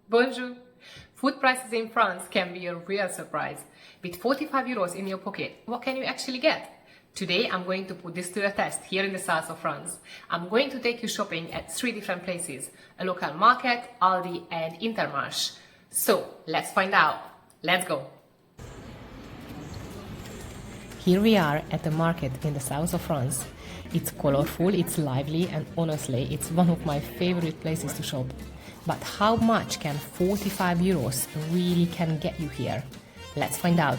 Bonjour! Food prices in France can be a real surprise. With 45 euros in your pocket, what can you actually get? Today I'm going to put this to a test here in the south of France. I'm going to take you shopping at 3 different places, a local market, Aldi and Intermarché. So let's find out. Let's go! Here we are at the market in the south of France. It's colorful, it's lively, and honestly, it's one of my favorite places to shop. But how much can 45 euros really can get you here? Let's find out.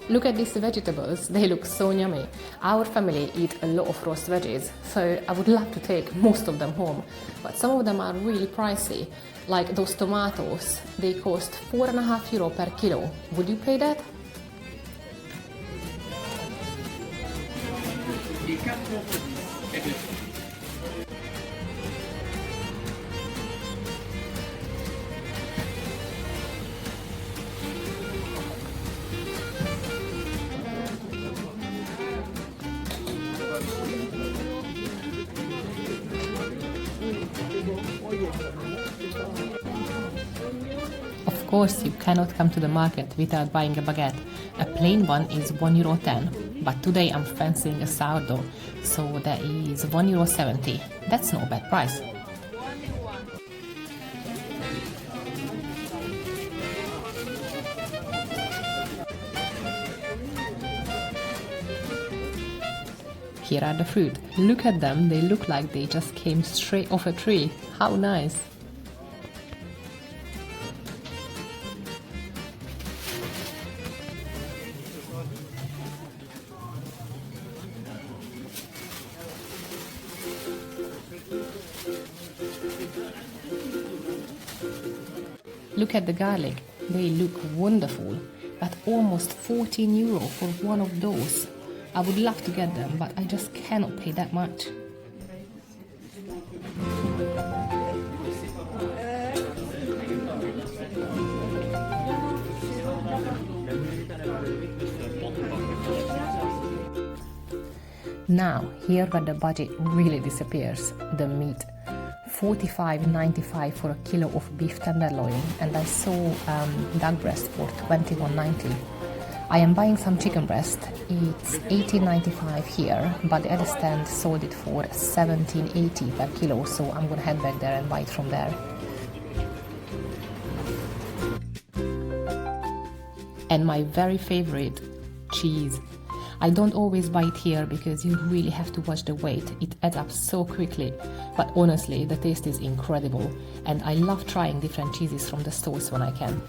Look at these vegetables, they look so yummy. Our family eat a lot of roast veggies, so I would love to take most of them home. But some of them are really pricey, like those tomatoes. They cost €4.5 per kilo. Would you pay that? Of course, you cannot come to the market without buying a baguette. A plain one is €1.10, but today I'm fancying a sourdough, so that is €1.70. That's no bad price. Here are the fruit. Look at them, they look like they just came straight off a tree. How nice! Look at the garlic, they look wonderful, but almost 14 euro for one of those. I would love to get them, but I just cannot pay that much. Now, here where the budget really disappears, the meat. 45.95 for a kilo of beef tenderloin, and I saw duck breast for 21.90. I am buying some chicken breast. It's 18.95 here, but the other stand sold it for 17.80 per kilo, so I'm gonna head back there and buy it from there. And my very favorite, cheese. I don't always buy it here because you really have to watch the weight. It adds up so quickly. But honestly, the taste is incredible. And I love trying different cheeses from the stores when I can.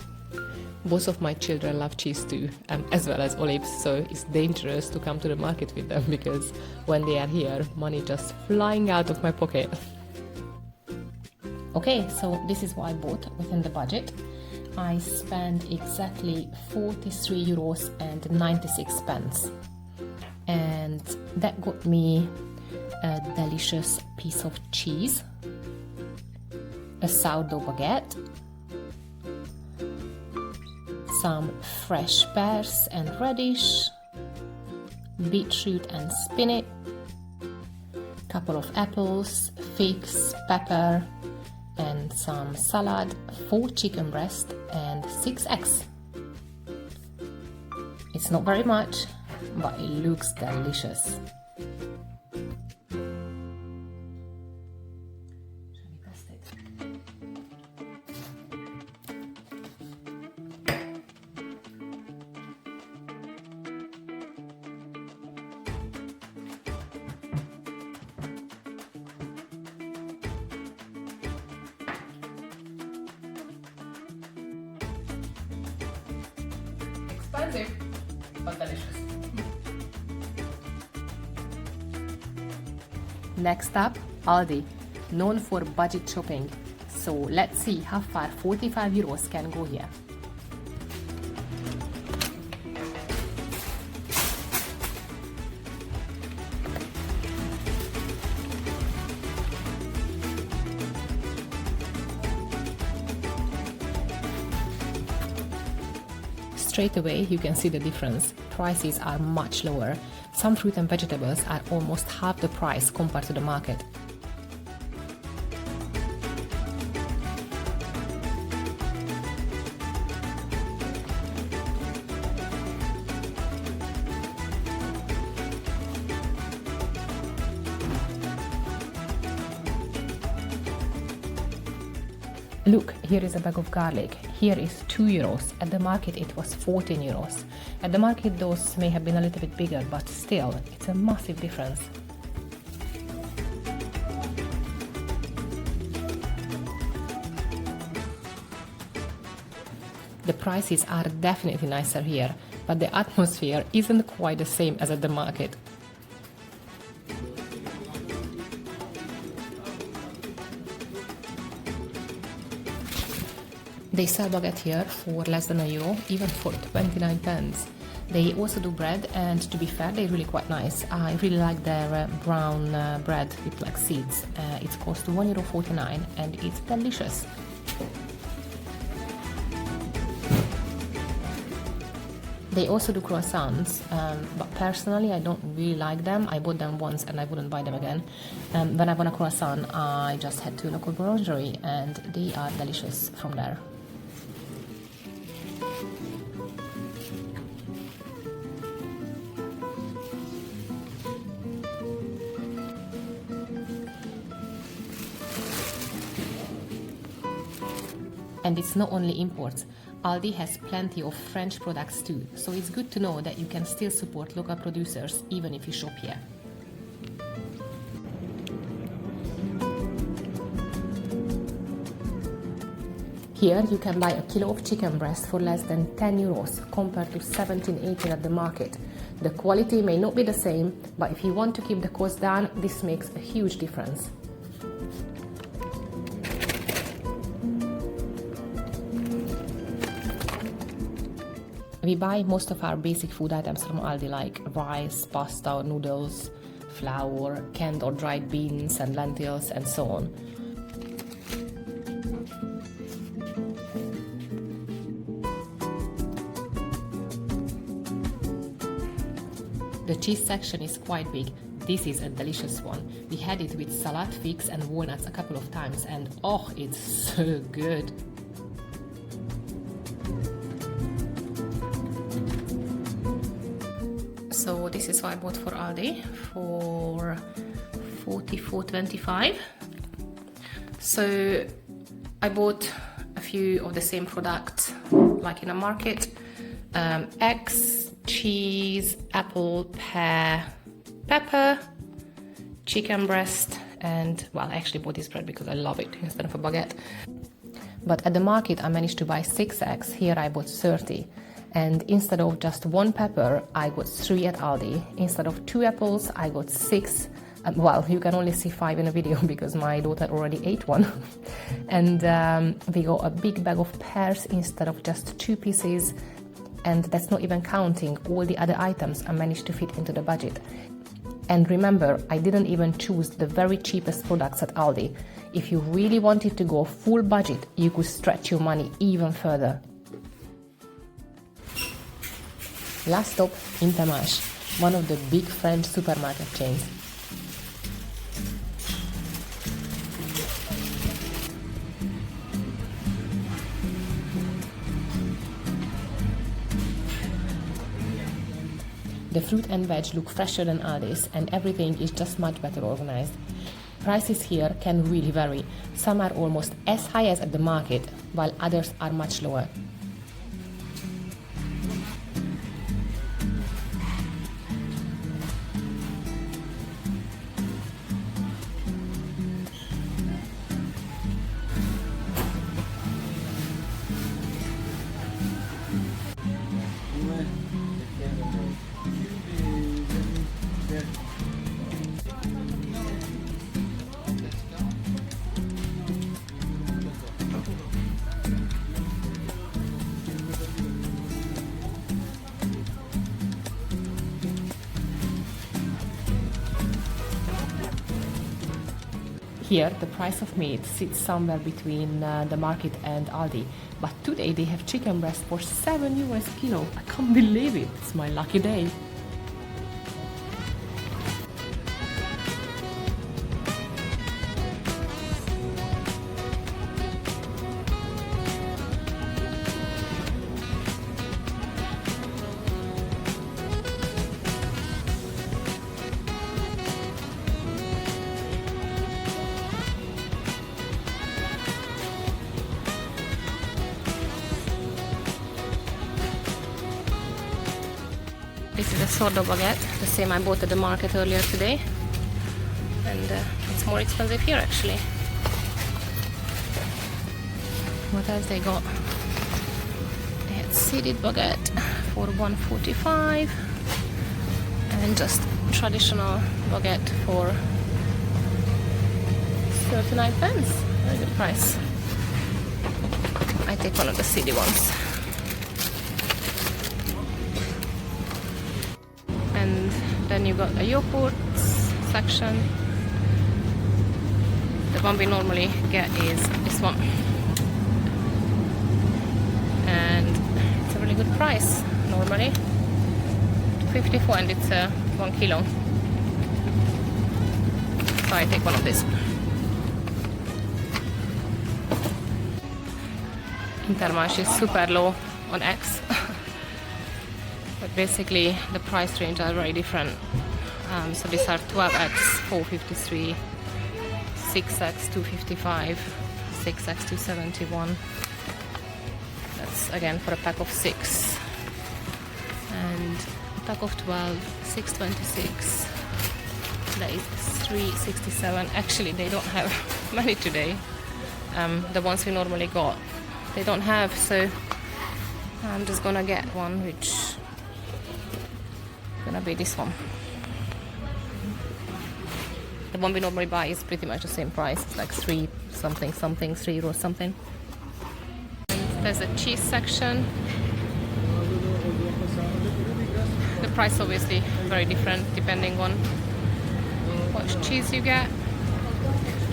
Both of my children love cheese too, as well as olives, so it's dangerous to come to the market with them because when they are here, money just flying out of my pocket. Okay, so this is what I bought within the budget. I spent exactly 43 euros and 96 pence. And that got me a delicious piece of cheese, a sourdough baguette, some fresh pears and radish, beetroot and spinach, couple of apples, figs, pepper, and some salad, 4 chicken breast and 6 eggs. It's not very much, but it looks delicious. Expensive, but delicious. Next up, Aldi, known for budget shopping. So let's see how far 45 euros can go here. Straight away you can see the difference. Prices are much lower, Some fruit and vegetables are almost half the price compared to the market. Look, here is a bag of garlic. Here is 2 euros. At the market it was 14 euros. At the market those may have been a little bit bigger, but still, it's a massive difference. The prices are definitely nicer here, but the atmosphere isn't quite the same as at the market. They sell baguette here for less than €1, even for 29 pence. They also do bread, and to be fair, they're really quite nice. I really like their brown bread with like seeds. It costs €1.49 and it's delicious. They also do croissants, but personally I don't really like them. I bought them once and I wouldn't buy them again. When I want a croissant, I just head to a local boulangerie and they are delicious from there. And it's not only imports. Aldi has plenty of French products too, so it's good to know that you can still support local producers even if you shop here. Here you can buy a kilo of chicken breast for less than 10 euros compared to 17-18 at the market. The quality may not be the same, but if you want to keep the cost down, this makes a huge difference. We buy most of our basic food items from Aldi, like rice, pasta or noodles, flour, canned or dried beans and lentils and so on. The cheese section is quite big. This is a delicious one. We had it with salad, figs and walnuts a couple of times and oh, it's so good. So this is what I bought for Aldi for 44.25. So I bought a few of the same products like in a market. Eggs, cheese, apple, pear, pepper, chicken breast, and well, I actually bought this bread because I love it instead of a baguette. But at the market I managed to buy 6 eggs. Here I bought 30. And instead of just 1 pepper, I got 3 at Aldi. Instead of 2 apples, I got 6. Well, you can only see 5 in a video because my daughter already ate one. And we got a big bag of pears instead of just 2 pieces. And that's not even counting all the other items I managed to fit into the budget. And remember, I didn't even choose the very cheapest products at Aldi. If you really wanted to go full budget, you could stretch your money even further. Last stop, Intermarché, one of the big French supermarket chains. The fruit and veg look fresher than Aldi's and everything is just much better organized. Prices here can really vary. Some are almost as high as at the market, while others are much lower. Here, the price of meat sits somewhere between the market and Aldi. But today they have chicken breast for €7 a kilo. I can't believe it. It's my lucky day. sourdough baguette, the same I bought at the market earlier today, and it's more expensive here actually. What else they got? They had seeded baguette for $1.45 and just traditional baguette for 39 pence. Very good price. I take one of the seedy ones. And then you got a yogurt section. The one we normally get is this one. And it's a really good price normally. $2.54 and it's 1 kilo. So I take one of these. Intermarché is super low on eggs. But basically the price range are very different. So these are 12 eggs, $4.53, 6 eggs, $2.55, 6 eggs, $2.71. That's again for a pack of 6. And a pack of 12, $6.26. That is $3.67. Actually, they don't have many today. The ones we normally got, they don't have. So I'm just gonna get one, which is gonna be this one. The one we normally buy is pretty much the same price. It's like €3 something, €3 something. And there's a cheese section. The price obviously very different depending on what cheese you get.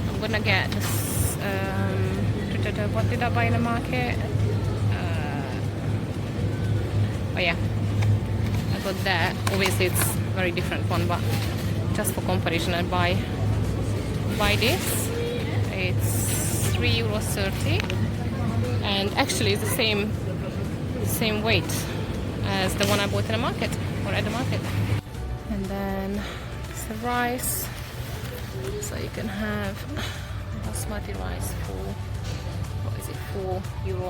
I'm gonna get this. What did I buy in the market? Oh yeah, I got that. Obviously it's very different one, but just for comparison I buy this. It's €3.30 and actually it's the same weight as the one I bought in the market or at the market. And then it's the rice, so you can have basmati rice for €4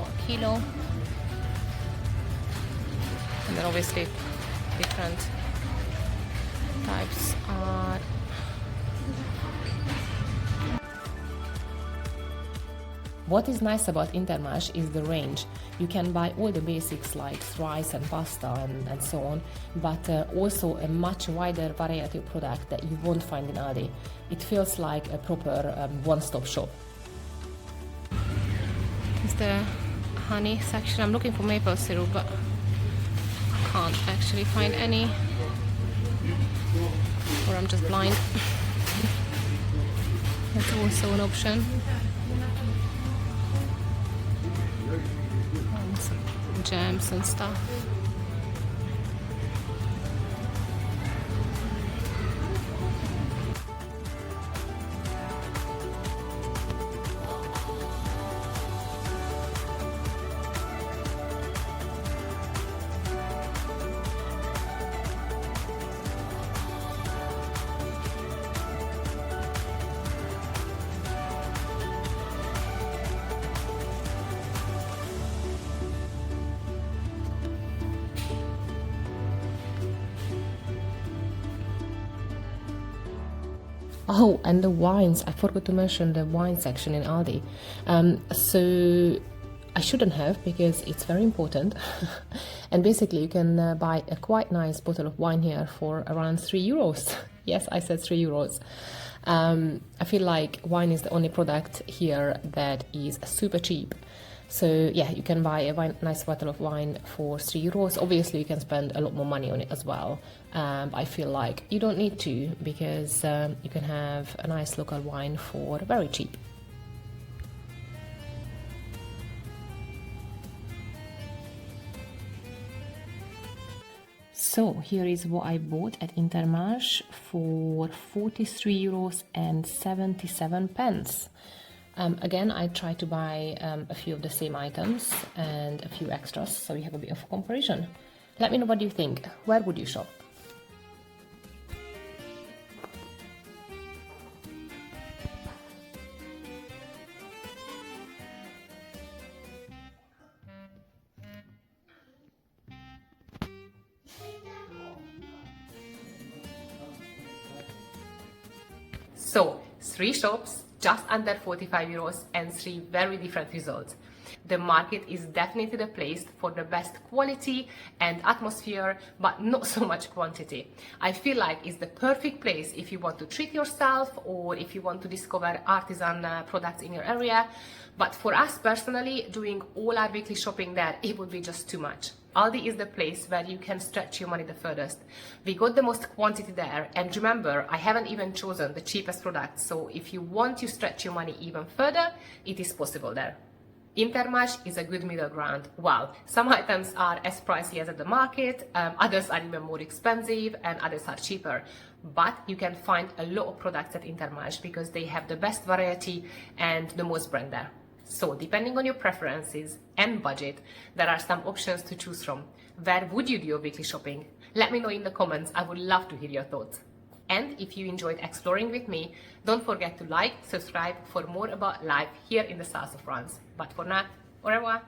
a kilo. And then obviously different types are. What is nice about Intermarché is the range. You can buy all the basics like rice and pasta and so on, but also a much wider variety of product that you won't find in Aldi. It feels like a proper one-stop shop. It's the honey section. I'm looking for maple syrup, but I can't actually find any. Or I'm just blind. That's also an option. And some jams and stuff. Oh, and the wines. I forgot to mention the wine section in Aldi. So I shouldn't have, because it's very important. And basically you can buy a quite nice bottle of wine here for around €3. Yes, I said €3. I feel like wine is the only product here that is super cheap. So yeah, you can buy a nice bottle of wine for €3. Obviously you can spend a lot more money on it as well. I feel like you don't need to, because you can have a nice local wine for very cheap. So here is what I bought at Intermarché for €43.77. Again, I try to buy a few of the same items and a few extras, so you have a bit of comparison. Let me know what you think. Where would you shop? So 3 shops, just under 45 euros and 3 very different results. The market is definitely the place for the best quality and atmosphere, but not so much quantity. I feel like it's the perfect place if you want to treat yourself or if you want to discover artisan products in your area. But for us personally, doing all our weekly shopping there, it would be just too much. Aldi is the place where you can stretch your money the furthest. We got the most quantity there, and remember, I haven't even chosen the cheapest products, so if you want to stretch your money even further, it is possible there. Intermarché is a good middle ground. Well, some items are as pricey as at the market, others are even more expensive, and others are cheaper. But you can find a lot of products at Intermarché because they have the best variety and the most brand there. So, depending on your preferences and budget, there are some options to choose from. Where would you do your weekly shopping? Let me know in the comments. I would love to hear your thoughts. And if you enjoyed exploring with me, don't forget to like, subscribe for more about life here in the south of France. But for now, au revoir!